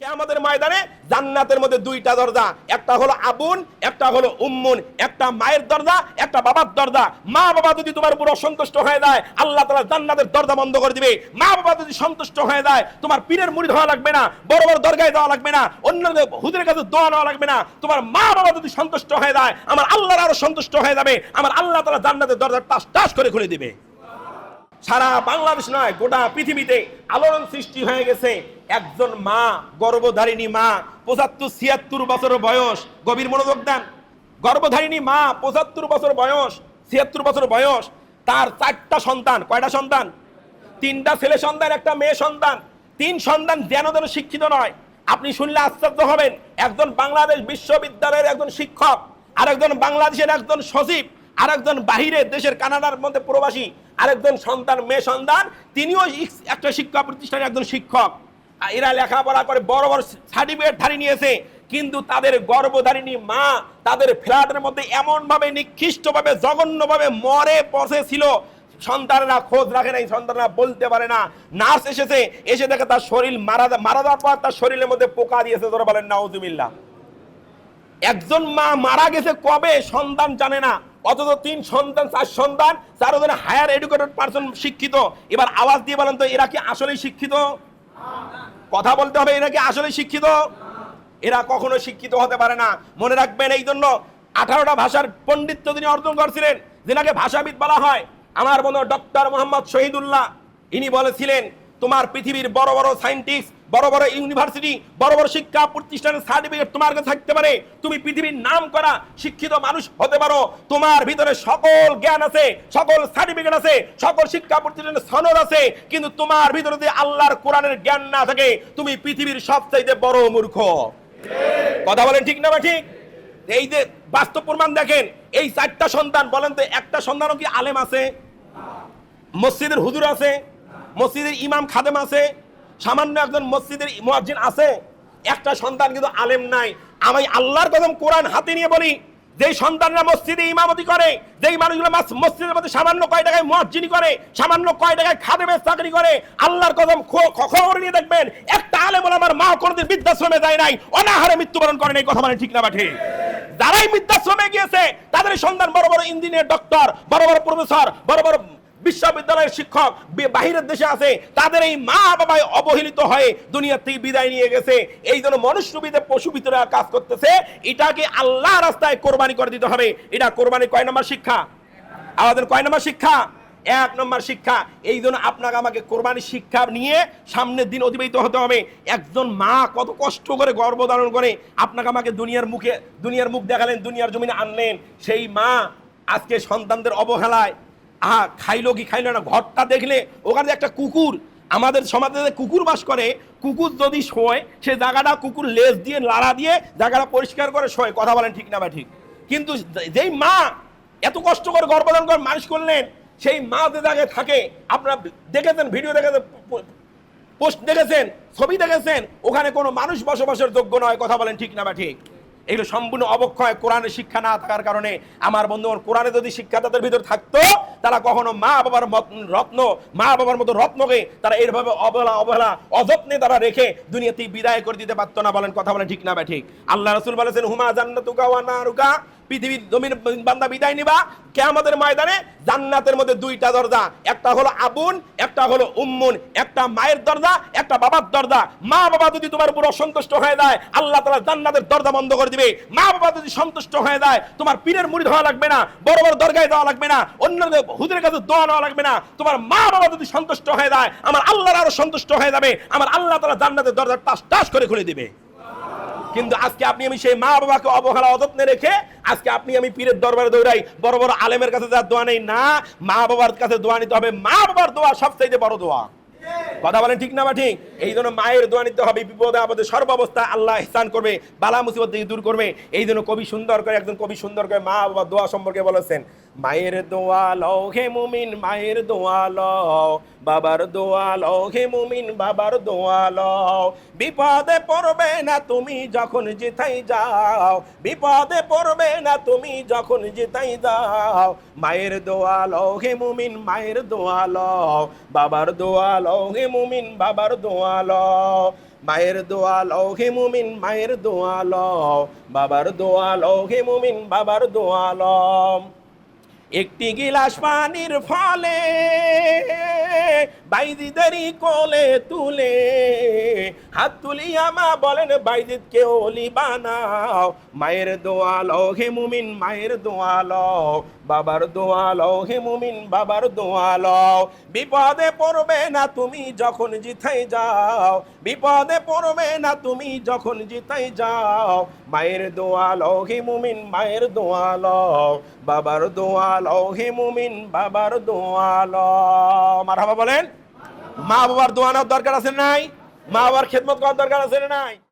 কিয়ামতের ময়দানে জান্নাতের মধ্যে দুইটা দরজা, একটা হলো আবুন, একটা হলো উম্মুন, একটা মায়ের দরজা, একটা বাবার দরজা। মা বাবা যদি তোমার উপর অসন্তুষ্ট হয়ে যায়, আল্লাহ তাআলা জান্নাতের দরজা বন্ধ করে দিবে। মা বাবা যদি সন্তুষ্ট হয়ে যায়, তোমার পীরের মুরিদ হওয়া লাগবে না, বড় বড় দরগায় যাওয়া লাগবে না, অন্য হুজুরের কাছে দোয়া নেওয়া লাগবে না। তোমার মা বাবা যদি সন্তুষ্ট হয়ে যায়, আমার আল্লাহর আরো সন্তুষ্ট হয়ে যাবে। আমার আল্লাহ তাআলা জান্নাতের দরজা টাস টাস করে খুলে দিবে। সারা বাংলাদেশ নয়, গোটা পৃথিবীতে আলোড়ন সৃষ্টি হয়ে গেছে। একজন মা, গর্ভধারিণী মা, ৭৫-৭৬ বছর বয়স, গভীর মনোযোগ দেন। গর্ভধারিণী মা, ৭৫ বছর বয়স, ৭৬ বছর বয়স, তার 4টা সন্তান। কয়টা সন্তান? 3টা ছেলে সন্তান, একটা মেয়ে সন্তান। 3 সন্তান যেন যেন শিক্ষিত নয়। আপনি শুনলে আশ্চর্য হবেন। একজন বাংলাদেশ বিশ্ববিদ্যালয়ের একজন শিক্ষক, আরেকজন বাংলাদেশের একজন সচিব, আরেকজন বাহিরের দেশের কানাডার মধ্যে প্রবাসী, আরেকজন সন্তান মেয়ে সন্তান, তিনিও একটা শিক্ষা প্রতিষ্ঠানের একজন শিক্ষক। এরা লেখাপড়া করে বড় বড় সার্টিফিকেট ধারি নিয়েছে, কিন্তু তাদের গর্ভধারিণী মা তাদের ফ্ল্যাটের মধ্যে এমনভাবে নিকৃষ্টভাবে জঘন্যভাবে মরে পচে ছিল। সন্তানরা খোঁজ রাখে নাই, সন্তানরা বলতে পারে না। নার্স এসেছে, এসে দেখে তার শরীর মারা যাওয়ার পর তার শরীরের মধ্যে পোকা দিয়েছে। ধরে বলেন নাউজুবিল্লাহ। একজন মা মারা গেছে কবে সন্তান জানে না, অথচ 3 সন্তান, 4 সন্তান, 4 জন হায়ার এডুকেটেড পারসন, শিক্ষিত। এবার আওয়াজ দিয়ে বলেন তো, এরা কি আসলেই শিক্ষিত? কথা বলতে হবে, এরা কি আসলেই শিক্ষিত? এরা কখনো শিক্ষিত হতে পারে না। মনে রাখবেন, এই জন্য 18টা ভাষার পণ্ডিত্য তিনি অর্জন করেছিলেন, যেনাকে ভাষাবিদ বলা হয়। আমার বন্ধু ডক্টর মোহাম্মদ শহীদুল্লাহ, ইনি বলেছিলেন, তোমার পৃথিবীর বড় বড় সায়েন্টিস্ট, বড় বড় ইউনিভার্সিটি, বড় বড় শিক্ষা প্রতিষ্ঠানের সার্টিফিকেট তোমার কাছে থাকতে পারে, তুমি পৃথিবীর নাম করা শিক্ষিত মানুষ হতে পারো, তোমার ভিতরে সকল জ্ঞান আছে, সকল সার্টিফিকেট আছে, সকল শিক্ষা প্রতিষ্ঠানের সনদ আছে, কিন্তু তোমার ভিতরে যদি আল্লাহর কোরআনের জ্ঞান না থাকে, তুমি পৃথিবীর সবচাইতে বড় মূর্খ। কথা বলেন ঠিক না বা ঠিক? এই যে বাস্তব প্রমাণ দেখেন, এই 4টা সন্তান, বলেন তো একটা সন্তানও কি আলেম আছে? মসজিদের হুজুর আছে? মসজিদের ইমাম খাদেম আছে? সামান্য একজন মসজিদের মুয়াজ্জিন আছে? একটা সন্তান কিন্তু আলেম নাই। আমি আল্লাহর কসম কোরআন হাতে নিয়ে বলি, যেই সন্তানরা মসজিদে ইমামতি করে, যেই মানুষগুলো মসজিদের মধ্যে সামান্য কয় টাকায় মুয়াজ্জিনি করে, সামান্য কয় টাকায় খাদেমের চাকরি করে, আল্লাহর কসম খবর নিয়ে দেখবেন, একটা আলেম আমার মা কোনদিন বৃদ্ধাশ্রমে যায় নাই, অনাহারে মৃত্যুবরণ করে নাই। কথা বলেন ঠিক না বা ঠিক? যারাই বৃদ্ধাশ্রমে গিয়েছে, তাদের সন্তান বড় বড় ইঞ্জিনিয়ার, ডক্টর, বড় বড় প্রফেসর, বড় বড় বিশ্ববিদ্যালয়ের শিক্ষক, বাহিরের দেশে আছে। তাদের এই মা বাবাই অবহেলিত হয়ে দুনিয়া থেকে বিদায় নিয়ে গেছে। এই জন্য মনুষ্যবিদে পশু ভিতরে কাজ করতেছে। এটাকে আল্লাহ রাস্তায় কোরবানি করে দিতে হবে। এটা কোরবানি কয় নম্বর শিক্ষা? আমাদের কয় নম্বর শিক্ষা? 1 নম্বর শিক্ষা। এই জন্য আপনাকে আমাকে কোরবানি শিক্ষা নিয়ে সামনের দিন অতিবাহিত হতে হবে। একজন মা কত কষ্ট করে গর্ভধারণ করে আপনাকে আমাকে দুনিয়ার মুখ দেখালেন, দুনিয়ার জমিনে আনলেন। সেই মা আজকে সন্তানদের অবহেলায় খাইলো কি খাইলো না, ঘরটা দেখলে ওখানে একটা কুকুর, আমাদের সমাজে কুকুর বাস করে, কুকুর যদি শোয়, সে জায়গাটা কুকুর লেজ দিয়ে লাড়া দিয়ে জায়গাটা পরিষ্কার করে শোয়। কথা বলেন ঠিক না বা ঠিক? কিন্তু যেই মা এত কষ্ট করে গর্ভধারণ করে মানুষ করলেন, সেই মা যে জায়গায় থাকে, আপনারা দেখেছেন, ভিডিও দেখেছেন, পোস্ট দেখেছেন, ছবি দেখেছেন, ওখানে কোনো মানুষ বসবাসের যোগ্য নয়। কথা বলেন ঠিক না বা ঠিক? এগুলো সম্পূর্ণ অবক্ষয়, কোরআনের শিক্ষা না থাকার কারণে। আমার বন্ধুগণ, কোরআনে যদি শিক্ষা তাদের ভিতর থাকতো, তারা কখনো মা বাবার মতো রত্নকে তারা এইভাবে অবহেলা অযত্নে তারা রেখে দুনিয়াতে বিদায় করে দিতে পারতো না। বলেন কথা বলেন ঠিক না বা ঠিক? আল্লাহ রাসূল বলেছেন, হুমা জান্নাতুকা ওয়া নারুকা, পৃথিবীর জমিন বান্দা বিদায় নিবা, কিয়ামতের ময়দানে জান্নাতের মধ্যে 2টা দরজা, একটা হলো আবুন, একটা হলো উম্মুন, একটা মায়ের দরজা, একটা বাবার দরজা। মা বাবা যদি তোমার উপর অসন্তুষ্ট হয়ে যায়, আল্লাহ তাআলা জান্নাতের দরজা বন্ধ করে দিবে। মা বাবা যদি সন্তুষ্ট হয়ে যায়, তোমার পীরের মুরিদ হওয়া লাগবে না, বড় বড় দরগায় যাওয়া লাগবে না, অন্য হুজুরের কাছে দোয়া নেওয়া লাগবে না। তোমার মা বাবা যদি সন্তুষ্ট হয়ে যায়, আমার আল্লাহর আরো সন্তুষ্ট হয়ে যাবে। আমার আল্লাহ তাআলা জান্নাতের দরজা টাস টাস করে খুলে দিবে। কিন্তু আজকে আপনি আমি সেই মা বাবাকে অবহেলা অযত্নে রেখে আজকে আপনি আমি পীরের দরবারে দৌড়াই, বড় বড় আলেমের কাছে যার দোয়া নেই না, মা বাবার কাছে দোয়া নিতে হবে। মা বাবার দোয়া সবচেয়ে বড় দোয়া। কথা বলেন ঠিক না বা ঠিক? এই জন্য মায়ের দোয়া নিতে হবে। বিপদে আপদে সর্বাবস্থা আল্লাহ ইহসান করবে, বালা মুসিবত থেকে দূর করবে। এই জন্য একজন কবি সুন্দর করে মা বাবার দোয়া সম্পর্কে বলেছেন, মায়ের দোয়া লও হে মুমিন, মায়ের দোয়া লও, বাবার দোয়া লও হে মুমিন, বাবার দোয়া লও। বিপদে পড়বে না তুমি যখন যেথায় যাও, বিপদে পড়বে না তুমি যখন যেথায় যাও। মায়ের দোয়া লও হে মুমিন, মায়ের দোয়া লও, বাবার দোয়া লও হে মুমিন, বাবার দোয়া লও। মায়ের দোয়া লও হে মুমিন, মায়ের দোয়া লও, বাবার দোয়া লও হে মুমিন, বাবার দোয়া লও। একটি গিলাস পানির ফলে বাইজিদেরই কোলে তুলে হাত তুলিয়া মা বলেন বাইজিদকে ওলি বানাও। মায়ের দোয়া লও হে মুমিন, মায়ের দোয়া লও, বাবার দোয়া লও হে মুমিন, বাবার দোয়া লও। বিপদে পড়বে না তুমি যখন জিতাই যাও, বিপদে পড়বে না তুমি যখন জিতাই যাও। মায়ের দোয়া লও হে মুমিন, মায়ের দোয়া লও, বাবার দোয়া লও হে মুমিন, বাবার দোয়া লও। মারহাবা বলেন। মা বাবার দোয়া নেওয়ার দরকার আছে নাই? মা বাবার খেদমত করার দরকার আছে না নাই?